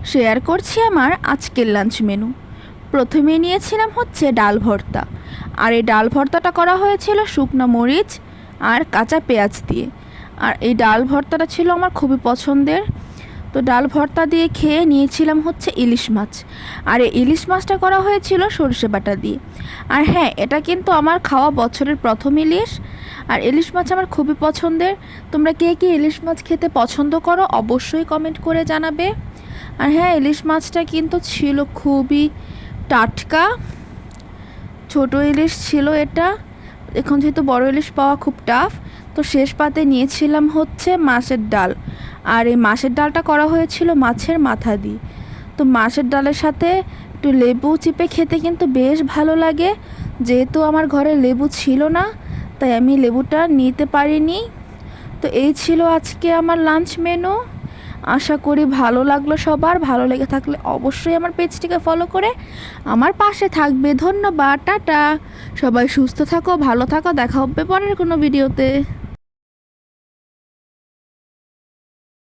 Share করছি আমার আজকের লাঞ্চ মেনু। প্রথমে নিয়েছিলাম হচ্ছে ডাল ভর্তা, আর এই ডাল ভর্তাটা করা হয়েছিল শুকনো মরিচ আর কাঁচা পেঁয়াজ দিয়ে। আর এই ডাল ভর্তাটা ছিল আমার খুবই পছন্দের। তো ডাল ভর্তা দিয়ে খেয়ে নিয়েছিলাম হচ্ছে ইলিশ মাছ, আর এই ইলিশ মাছটা করা হয়েছিল সরষে বাটা দিয়ে। আর হ্যাঁ, এটা কিন্তু আমার খাওয়া বছরের প্রথম ইলিশ, আর ইলিশ মাছ আমার খুবই পছন্দের। তোমরা কে কে ইলিশ মাছ খেতে পছন্দ করো অবশ্যই কমেন্ট করে জানাবে। আর হ্যাঁ, ইলিশ মাছটা কিন্তু ছিল খুবই টাটকা, ছোট ইলিশ ছিল এটা। এখন যেহেতু বড় ইলিশ পাওয়া খুব টাফ, তো শেষ পাতে নিয়েছিলাম হচ্ছে মাছের ডাল। আর এই মাছের ডালটা করা হয়েছিল মাছের মাথা দিয়ে। তো মাছের ডালের সাথে একটু লেবু চিপে খেতে কিন্তু বেশ ভালো লাগে। যেহেতু আমার ঘরে লেবু ছিল না, তাই আমি লেবুটা নিতে পারিনি। তো এই ছিল আজকে আমার লাঞ্চ মেনু। আশা করি ভালো লাগলো সবার। ভালো লেগে থাকলে অবশ্যই আমার পেজটিকে ফলো করে আমার পাশে থাকবে। ধন্যবাদ, টাটা। সবাই সুস্থ থাকো, ভালো থাকো, দেখা হবে পরের কোনো ভিডিওতে।